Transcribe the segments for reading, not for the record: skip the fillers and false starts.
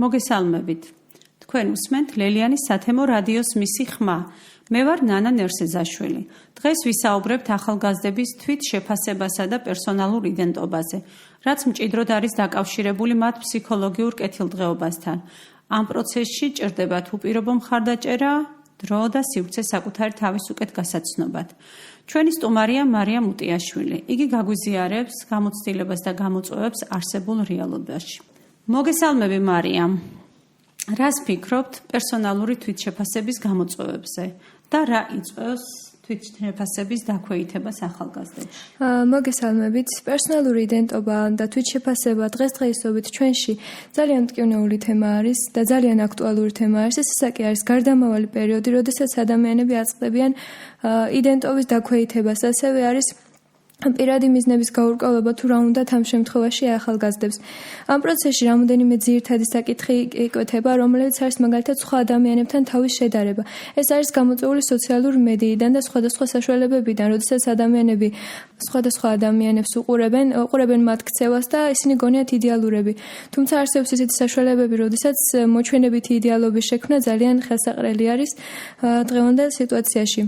მოგესალმებით. თქვენ უსმენთ ლელიანის სათემო რადიოს მისი ხმა. მე ვარ ნანა ნერსეზაშვილი. დღეს ვისაუბრებთ ახალგაზრდების თვითშეფასებასა და პერსონალურ იდენტობაზე, რაც მჭიდროდ არის დაკავშირებული მათ ფსიქოლოგიურ კეთილდღეობასთან. ამ პროცესში ჭირდებათ უპირობო მხარდაჭერა, დრო და სივრცე საკუთარი თავის უკეთ გასაცნობად. ჩვენი სტუმარია მარია მუტიაშვილი. იგი გაგვიზიარებს გამოცდილებას და გამოწვევებს არსებულ რეალობაში. მოგესალმები მარია. რას ფიქრობთ პერსონალური თვითშეფასების გამოწვევებზე და რა იწვევს თვითშეფასების დაქვეითებას ახალგაზრდებში? მოგესალმებით. პერსონალური იდენტობა და თვითშეფასება დღესდღეობით ჩვენში ძალიან მტკივნეული თემა არის და ძალიან აქტუალური თემა არის. ეს ისე კი არის გარდამავალი პერიოდი, როდესაც ადამიანები აწყდებიან იდენტობის დაქვეითებას, ასევე არის პირადი მიზნების გაურკვევება თუ რა უნდათ ამ შემთხვევაში ახალგაზრდებს. ამ პროცესში რამოდენიმე ძირითადი საკითხი იკვეთება, რომლებიც არის მაგალითად სხვა ადამიანებთან თავის შედარება. ეს არის გამოწვეული სოციალური მედიიდან და სხვადასხვა საშუალებებიდან, როდესაც ადამიანები სხვადასხვა ადამიანებს უყურებენ მათ ქცევას და ისინი გონიათ იდეალურები. თუმცა არსებობს ისეთი საშუალებები, როდესაც მოჩვენებითი იდეალობის შექმნა ძალიან ხელსაყრელი არის დღევანდელ სიტუაციაში.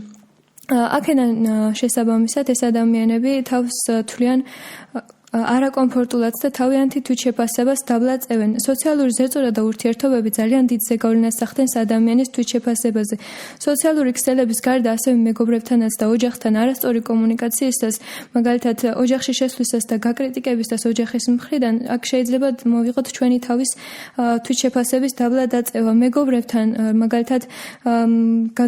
აქედან შესაბამისად ეს ადამიანები თავს თვლიან არაკომფორტულად და თავიანთი თვითშეფასებას დაბლაწევენ. სოციალური ზეწოლა და ურთიერთობები ძალიან დიდ ზეგავლენას ახდენს ადამიანის თვითშეფასებაზე. სოციალური ქსელების გარდა ასევე მეგობრებთანაც და ოჯახთან არასწორი კომუნიკაციისას, მაგალითად ოჯახში შესვლისას და გაკრიტიკებისას ოჯახის მხრიდან, აქ შეიძლება მოვიღოთ ჩვენი თავის თვითშეფასების დაბლა დაწევა. მეგობრებთან მაგალითად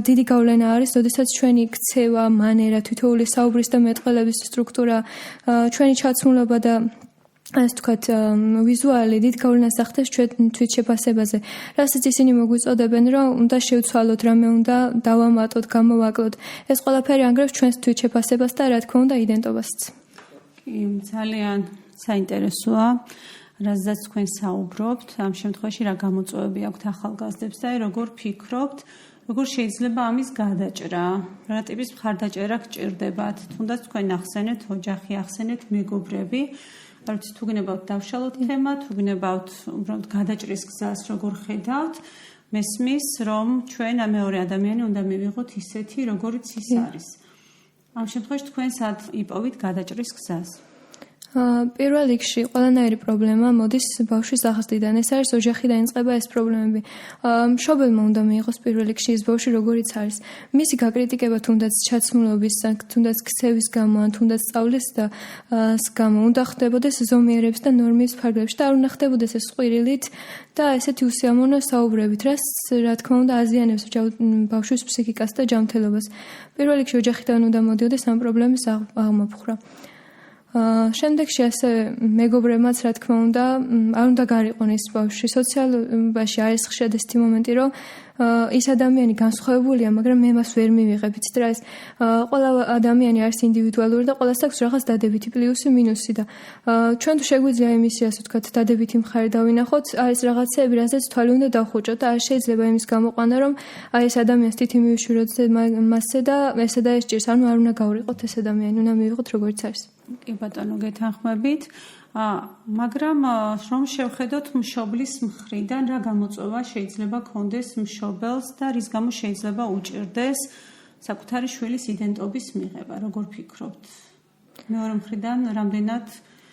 დიდი გავლენა არის, როდესაც ჩვენი ქცევა, მანერა, თითოეული საუბრის და მეტყველების სტრუქტურა, ჩვენი ჩაცმულობა და ასე ვთქვათ, ვიზუალი დიდ გავლენას ახდენს ჩვენ თვითშეფასებაზე. რასაც ისინი მოგვიწოდებენ, რომ უნდა შევცვალოთ, რამე უნდა დავამატოთ, გამოვაკლოთ. ეს ყველაფერი ანგრევს ჩვენს თვითშეფასებას და რა თქმა უნდა იდენტობასაც. ძალიან საინტერესოა, რაზეც თქვენ საუბრობთ. ამ შემთხვევაში რა გამოწვევები აქვთ ახალგაზრდებს და როგორ ფიქრობთ, როგორ შეიძლება ამის გადაჭრა? რა ტიპის მხარდაჭერა გჭირდებათ? თუნდაც თქვენ ახსენეთ ოჯახი, ახსენეთ მეგობრები. არ ვიცი, თუ გინებავთ დავშალოთ თემა, თუ გინებავთ უბრალოდ გადაჭრის გზას როგორ ხედავთ? მესმის, რომ ჩვენ მეორე ადამიანი უნდა მივიღოთ ისეთი, როგორიც ის არის. ამ შემთხვევაში თქვენ სად იპოვით გადაჭრის გზას? პირველ რიგში ყველანაირი პრობლემა მოდის ბავშვის აღზრდიდან. ეს არის ოჯახი დაიწყება ეს პრობლემები. მშობელმა უნდა მიიღოს პირველ რიგში ის ბავშვი როგორიც არის. მისი გაკრიტიკება თუნდაც ჩაცმულობის, თუნდაც ქცევის გამო, ან თუნდაც სწავლის გამო უნდა ხდებოდეს ზომიერების და ნორმის ფარგლებში და არ უნდა ხდებოდეს ეს ყვირილით და ესეთი უსიამოვნო საუბრებით, რა თქმა უნდა აზიანებს ბავშვის ფსიქიკას და ჯანმრთელობას. პირველ რიგში ოჯახიდან უნდა მოდიოდეს ამ პრობლემის აღმოფხვრა. შემდეგში ასევე მეგობრებმაც რა თქმა უნდა არ უნდა გარიყონ ეს ბავშვი. სოციალობაში არის ხშირად ეს მომენტი, რომ ის ადამიანი განსხვავებულია, მაგრამ მე მას ვერ მივიღებ. იცით რა, ეს ყველა ადამიანი არის ინდივიდუალური და ყველას აქვს რაღაც დადებითი პლუსი, მინუსი და ჩვენ თუ შეგვიძლია იმისი, ასე ვთქვათ, დადებითი მხარე დავინახოთ, არის რაღაცეები, რაზეც თვალი უნდა დავხუჭოთ და არ შეიძლება იმის გამოყვანა, რომ აი ეს ადამიანს თითი მივიშვიროთ მასზე და ესა და ეს ჭირს, ანუ არ უნდა გავრიყოთ ეს ადამიანი, უნდა მივიღოთ როგორც არის. კი ბატონო, გეთანხმებით. მაგრამ რომ შევხედოთ მშობლის მხრიდან რა გამოწვევა შეიძლება კონდეს მშობელს და რის გამო შეიძლება უჭირდეს საკუთარი შვილის იდენტობის მიღება, როგორ ფიქრობთ? მეორე მხრიდან რამდენად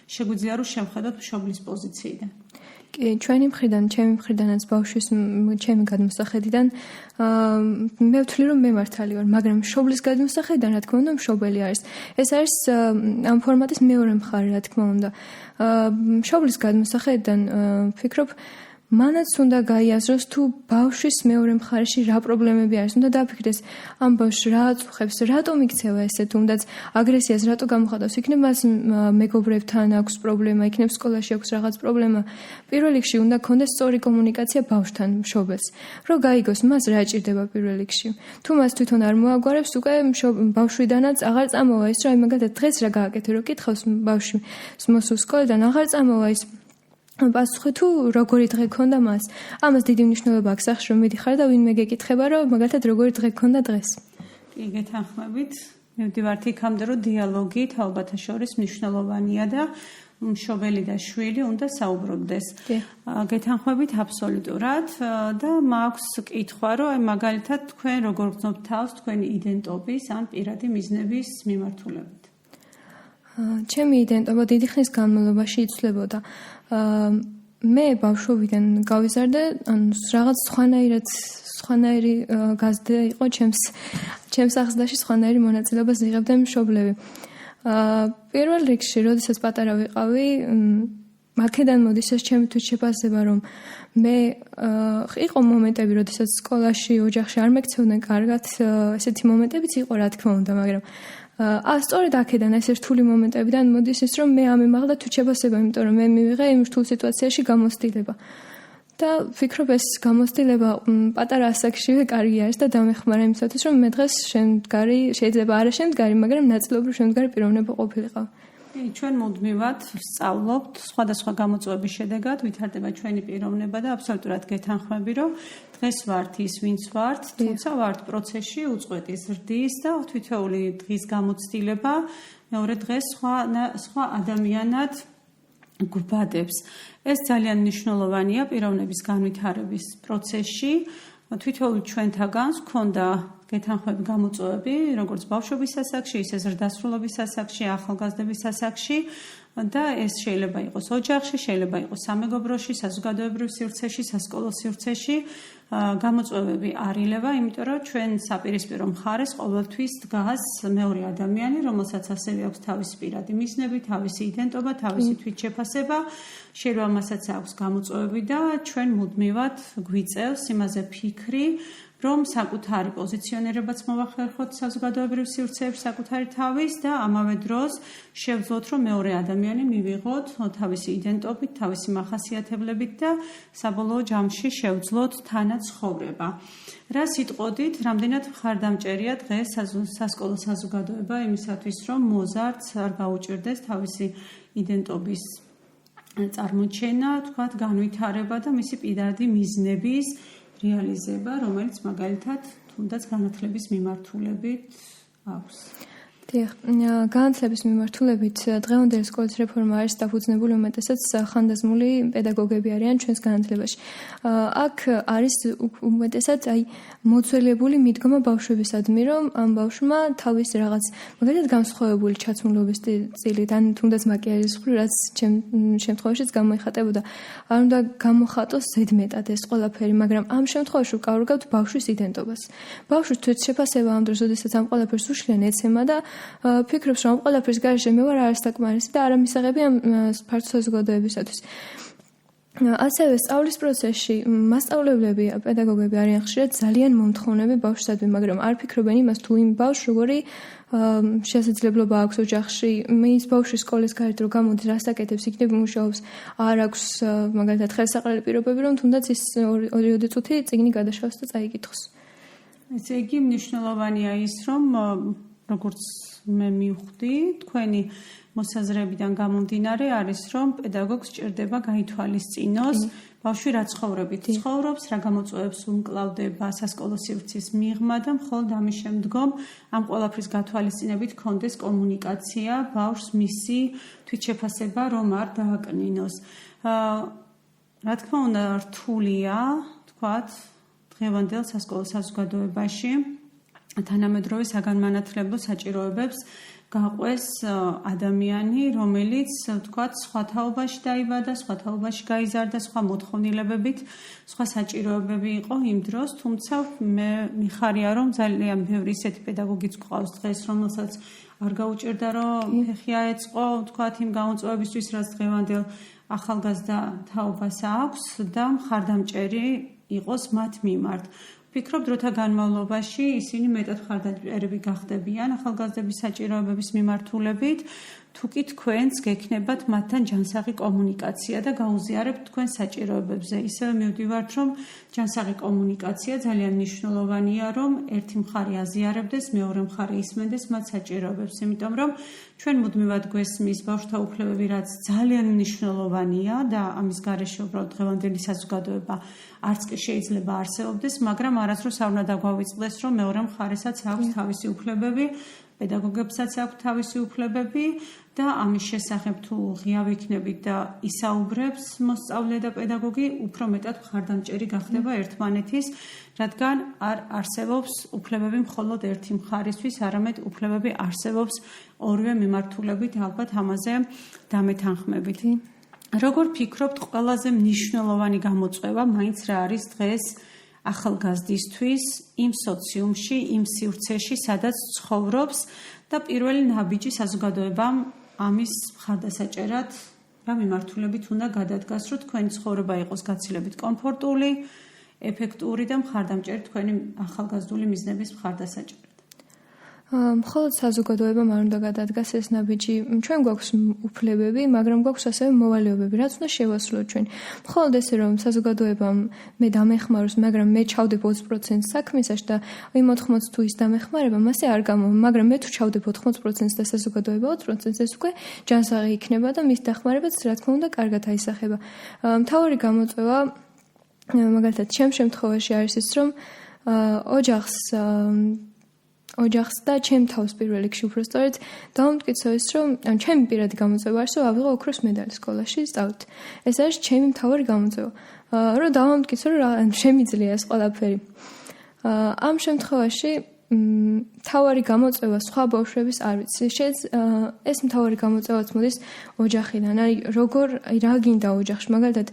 შეგვიძლია რომ შევხედოთ მშობლის პოზიციიდან? კი, ჩვენი მხრიდან, ჩემი მხრიდანაც ბავშვის ჩემი გადმოსახედიდან მე ვთვლი რომ მე მართალი ვარ, მაგრამ მშობლის გადმოსახედიდან რა თქმა უნდა მშობელი არის. ეს არის ამ ფორმატის მეორე მხარე, რა თქმა უნდა. მშობლის გადმოსახედიდან ვფიქრობ მანაც უნდა გაიაზროს თუ ბავშვის მეორე მხარეში რა პრობლემები არის. უნდა დაფიქრდეს ამ ბავშვს რა აწუხებს, რატომ იქცევა ესე, თუნდაც აგრესიას რატო გამოხატავს. იქნებ მას მეგობრებთან აქვს პრობლემა, იქნებ სკოლაში აქვს რაღაც პრობლემა. პირველ რიგში უნდა ქონდეს სწორი კომუნიკაცია ბავშვთან, მშობელს. რომ გაიგოს მას რა ჭირდება პირველ რიგში. თუ მას თვითონ არ მოაგვარებს, უკვე ბავშვიდანაც აღარ წამოვა ის, რომ მაგალითად დღეს რა გააკეთე, რომ კითხავს ბავშვი მოსულ სკოლიდან, აღარ წამოვა ის პასუხი თუ როგორი დღე ქონდა მას. ამას დიდი მნიშვნელობა აქვს ახლა რომ მიდიხარ და ვინმე გეკითხება რომ მაგალითად როგორი დღე ქონდა დღეს. კი, გეთანხმებით. მივდივართ იქამდე რომ დიალოგი თაობათა შორის მნიშვნელოვანია და მშობელი და შვილი უნდა საუბრობდეს. გეთანხმებით აბსოლუტურად და მაქვს კითხვა, რომ აი მაგალითად თქვენ როგორ გრძნობთ თავს თქვენი იდენტობის ან პირადი მიზნების მიმართულებით? ჩემი იდენტობა დიდი ხნის განმავლობაში იცვლებოდა. მე ბავშვობიდან გავიზარდე, ანუ რაღაც სხვანაირი გაზრდა იყო ჩემს აღზრდაში, სხვანაირი მონაწილეობას იღებდა მშობლები. პირველ რიგში, როდესაც პატარა ვიყავი, აქედან მოდის ეს ჩემი თვითშეფასება, რომ მე იყო მომენტები, როდესაც სკოლაში, ოჯახში არ მეკცევდნენ კარგად, ესეთი მომენტებიც იყო, რა თქმა უნდა, მაგრამ სწორედ აქედან ეს რთული მომენტებიდან მოდის ის, რომ მე ამემაღლა თვითშეფასება, იმიტომ რომ მე მივიღე იმ რთულ სიტუაციაში გამოცდილება. და ვფიქრობ, ეს გამოცდილება პატარა ასაკშივე კარგი არის და დამეხმარა იმისათვის, რომ მე დღეს შემდგარი, შეიძლება არა შემდგარი, მაგრამ ნაწილობრივ შემდგარი პიროვნება ყოფილიყავ. ჩვენ მუდმივად ვსწავლობთ სხვადასხვა გამოწვევების შედეგად ვითარდება ჩვენი პიროვნება და აბსოლუტურად გეთანხმები, რომ დღეს ვართ ის, ვინც ვართ, თუმცა ვართ პროცესში უწყვეტი ზრდის და თითოეული დღის გამოცდილება მეორე დღეს სხვა ადამიანად გვბადებს. ეს ძალიან მნიშვნელოვანია პიროვნების განვითარების პროცესში. თითოეულ ჩვენთაგანს გქონდა გეთანხმები გამოწვევები, როგორც ბავშვობის ასაკში, ისე ზრდასრულობის ასაკში, ახალგაზრდების ასაკში და ეს შეიძლება იყოს ოჯახში, შეიძლება იყოს სამეგობროში, საზოგადოებრივ სივრცეში, სასკოლო სივრცეში. გამოწვევები არ ილევა, იმიტომ რომ ჩვენ საპირისპირო მხარეს ყოველთვის დგას მეორე ადამიანი, რომელსაც ასევე აქვს თავისი პირადი მიზნები, თავისი იდენტობა, თავისი თვითშეფასება, შეიძლება მასაც აქვს გამოწვევები და ჩვენ მუდმივად გვიწევს იმაზე ფიქრი, რომ საკუთარი პოზიციონირებაც მოვახერხოთ საზოგადოებრივ სივრცეებში საკუთარი თავის და ამავე დროს შევძლოთ, რომ მეორე ადამიანი მივიღოთ თავისი იდენტობით, თავისი მახასიათებლებით და საბოლოო ჯამში შევძლოთ თანაცხოვრება. რა სიტყოდით, რამდენად მხარდამჭერია დღეს სასკოლო საზოგადოება იმისათვის, რომ მოზარდს არ გაუჭირდეს თავისი იდენტობის წარმოჩენა, თქვათ, განვითარება და მისი პირადი მიზნების რეალიზება, რომელიც მაგალითად თუნდაც განათლების მიმართულებით აქვს. განათლების მიმართულებით დღევანდელი სკოლის რეფორმა არის დაფუძნებული უმეტესად ხანდაზმული პედაგოგები არიან ჩვენს განათლებაში. აქ არის უმეტესად მოძველებული მიდგომა ბავშვებისადმი, რომ ამ ბავშვმა თავის რაღაც მაგალითად განსხვავებული ჩაცმულობის წილით ან თუნდაც მაკიაჟის მხრივ, რაც შემთხვევაშიც გამოიხატებოდა, არ უნდა გამოხატოს ზედმეტად ეს ყველაფერი, მაგრამ ამ შემთხვევაში ვკავრგავთ ბავშვის იდენტობას. ბავშვის თვითშეფასება ამ დროს, როდესაც ამ ყველაფერს უშლიან ეცემა და ფიქრობს, რომ ყველაფერს გარშემო მე ვარ არასაკმარისი და არამისაღები ამ ფართო საზოგადოებისათვის. ასევე სწავლის პროცესში მასწავლებლები, პედაგოგები არიან ხშირად ძალიან მომთხოვნები ბავშვისადმი, მაგრამ არ ფიქრობენ იმას, თუ იმ ბავშვს როგორი შესაძლებლობა აქვს ოჯახში, ის ბავშვი სკოლის გარეთ რომ გამოდის, რას აკეთებს, იქნებ მუშაობს, არ აქვს მაგალითად ხელსაყრელი პირობები, რომ თუნდაც ის 2 წუთი წიგნი გადაშავს და წაიკითხოს. ესე იგი მნიშვნელოვანია ის, რომ როგორც მე მივხვდი, თქვენი მოსაზრებიდან გამომდინარე არის, რომ პედაგოგს სჭირდება გაითვალისწინოს ბავშვი რა ცხოვრებით ცხოვრობს, რა გამოწვევებს უმკლავდება სასკოლო სივრცის მიღმა და მხოლოდ ამის შემდგომ ამ ყველაფრის გათვალისწინებით კონდეს კომუნიკაცია ბავშვს მისი თვითშეფასება რომ არ დააკნინოს. რა თქმა უნდა, რთულია, თქვათ, დღევანდელ სასკოლო საზოგადოებაში თანამედროვე საგანმანათლებლო საჭიროებებს გაყვეს ადამიანი, რომელიც, თქვათ, სხვა თაობაში დაიბადა, სხვა თაობაში გაიზარდა, სხვა მოთხოვნილებებით, სხვა საჭიროებები იყო იმ დროს, თუმცა მე მიხარია, რომ ძალიან ბევრი ისეთი პედაგოგიც გვყავს დღეს, რომელსაც არ გაუჭირდა, რომ ფეხი აეწყო, თქვათ, იმ გამოწვევებისთვის, რაც დღევანდელ ახალგაზრდა თაობას აქვს და მხარდამჭერი იყოს მათ მიმართ. ვფიქრობ, დროთა განმავლობაში ისინი მეტად მხარდამჭერები გახდებიან ახალგაზრდების საჭიროებების მიმართულებით, თუკი თქვენც გექნებათ მათთან ჯანსაღი კომუნიკაცია და გაუზიარებთ თქვენ საჭიროებებზე. ისევე მივდივართ, რომ ჯანსაღი კომუნიკაცია ძალიან მნიშვნელოვანია, რომ ერთი მხარე აზიარებდეს, მეორე მხარე ისმენდეს მათ საჭიროებებს, იმიტომ რომ ჩვენ მუდმივად გვესმის ბავშვთა უფლებები, რაც ძალიან მნიშვნელოვანია და ამის გარეშე უბრალოდ დღევანდელი საზოგადოება არც კი შეიძლება არსებობდეს, მაგრამ არასდროს არ უნდა დაგვავიწყდეს, რომ მეორე მხარესაც აქვს თავისი უფლებები პედაგოგებსაც აქვს თავისი უფლებები და ამის შესახებ თუ ღია ვიქნებით და ისაუბრებს მოსწავლე და პედაგოგი, უფრო მეტად მხარდამჭერი გახდება ერთმანეთის, რადგან არ არსებობს უფლებები მხოლოდ ერთი მხარისთვის, არამედ უფლებები არსებობს ორივე მიმართულებით, ალბათ ამაზე დამეთანხმებით. Როგორ ფიქრობთ, ყველაზე მნიშვნელოვანი გამოწვევა მაინც რა არის დღეს ახალგაზრდისთვის იმ სოციუმში, იმ სივრცეში, სადაც ცხოვრობს და პირველი ნაბიჯი საზოგადოებამ ამის მხარდასაჭერად რა მიმართულებით უნდა გადადგას, რომ თქვენი ცხოვრება იყოს გაცილებით კომფორტული, ეფექტური და მხარდამჭერი თქვენი ახალგაზრდული მიზნების მხარდასაჭერად. მხოლოდ საზოგადოებამ არ უნდა გადადგას ეს ნაბიჯი. ჩვენ გვაქვს უფლებები, მაგრამ გვაქვს ასევე მოვალეობები, რაც უნდა შევასრულოთ ჩვენ. მხოლოდ ესე რომ საზოგადოებამ მე დამეხმაროს, მაგრამ მე ჩავდებ 20% საქმისაში და 80% თუ ის დამეხმარება, მასე არ გამოვა, მაგრამ მე თუ ჩავდებ 80% და საზოგადოება 20%, ეს უკვე ჯანსაღი იქნება და მის დახმარებაც რა თქმა უნდა კარგად აისახება. მთავარი გამოწვევა მაგალითად ჩემ შემთხვევაში არის ის, რომ ოჯახს და ჩემ თავს პირველ რიგში უბრალოდ დავამტკიცო ის, რომ ჩემი პირადი გამოწვევა არის, რომ ავიღო ოქროს მედალი სკოლაში სწავლით. ეს არის ჩემი მთავარი გამოწვევა. რომ დავამტკიცო, რომ შემიძლია ეს ყველაფერი. ამ შემთხვევაში მთავარი გამოწვევა სხვა ბავშვების არ ვიცი. ეს მთავარი გამოწვევაც მოდის ოჯახიდან. რა გინდა ოჯახში, მაგალითად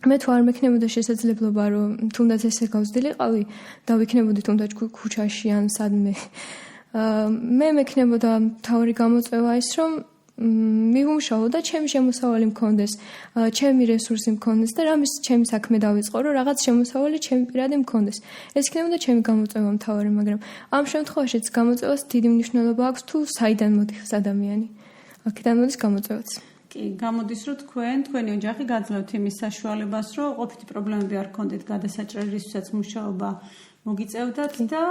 მე თუ არ მექნებოდა შესაძლებლობა, რომ თუნდაც ესე გავზრდილიყავი და ვიქნებოდი თუნდაც ქუჩაში ან სადმე. მე მექნებოდა მთავარი გამოწვევა ის, რომ მივუმშაო და ჩემი შემოსავალი მქონდეს, ჩემი რესურსი მქონდეს და რამის ჩემი საქმე დავიწყო, რომ რაღაც შემოსავალი ჩემი პირადი მქონდეს. ეს იქნებოდა ჩემი გამოწვევა მთავარი, მაგრამ ამ შემთხვევაშიც გამოწვევას დიდი მნიშვნელობა აქვს თუ საიდან მოდის ადამიანი. აქედან მოდის გამოწვევაც. კი, გამოდის, რომ თქვენი ოჯახი გაძლევთ იმის საშუალებას, რომ ყოფითი პრობლემები არ გქონდეთ გადასაჭრელი, რისთვისაც მუშაობა მოგიწევდათ და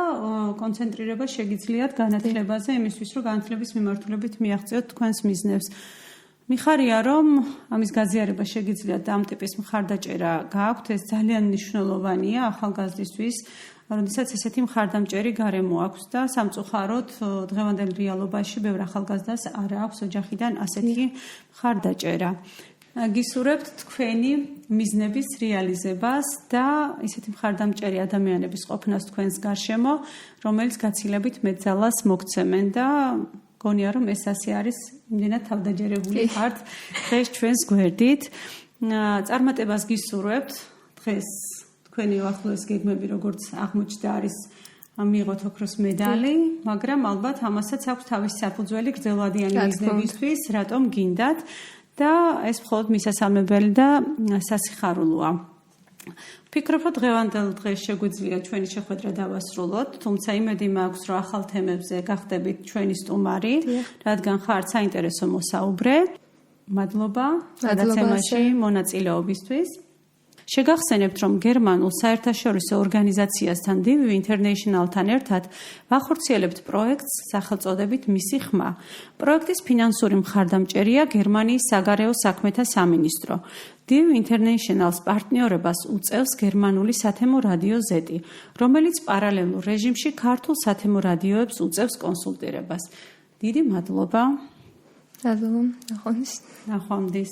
კონცენტრირება შეგიძლიათ განათლებაზე, იმისთვის, რომ განათლების მიმართულებით მიაღწიოთ თქვენს მიზნებს. მიხარია, რომ ამის გაზიარება შეგიძლიათ და ამ ტიპის მხარდაჭერა გააქვთ, ეს ძალიან მნიშვნელოვანია ახალგაზრდისთვის, როდესაც ესეთი მხარდამჭერი გარემო აქვს და სამწუხაროდ დღევანდელ რეალობაში ბევრ ახალგაზრდას არ აქვს ოჯახიდან ასეთი მხარდაჭერა. გისურვებთ თქვენი მიზნების რეალიზებას და ისეთი მხარდამჭერი ადამიანების ყოფნას თქვენს გარშემო, რომელიც გაცილებით მეტ ძალას მოგცემენ და გონია რომ ეს ასე არის იმდენად თავდაჯერებული ხართ დღეს ჩვენს გვერდით. წარმატებას გისურვებთ დღეს თქვენი უახლოეს გეგმები როგორც აღმოჩნდა არის მიიღოთ ოქროს მედალი, მაგრამ ალბათ ამასაც აქვს თავისი საფუძველი გრძელვადიანი მიზნებისთვის, რატომ გინდათ და ეს მხოლოდ მისასალმებელი და სასიხარულოა. ვფიქრობ, რომ დღევანდელ დღეს შეგვიძლია ჩვენი შეხვედრა დავასრულოთ, თუმცა იმედი მაქვს, რომ ახალ თემებზე გახდებით ჩვენი სტუმარი, რადგან ხართ საინტერესო მოსაუბრე. მადლობა გადაცემაში მონაწილეობისთვის. შეგახსენებთ, რომ გერმანულ საერთაშორისო ორგანიზაციასთან DIV International-თან ერთად ვახორციელებთ პროექტს სახელწოდებით მისი ხმა. პროექტის ფინანსური მხარდამჭერია გერმანიის საგარეო საქმეთა სამინისტრო. DIV International-ს პარტნიორებას უწევს გერმანული სათემო რადიო Z, რომელიც პარალელურ რეჟიმში ქართულ სათემო რადიოებს უწევს კონსულტირებას. დიდი მადლობა. მადლობა. ნახვამდის.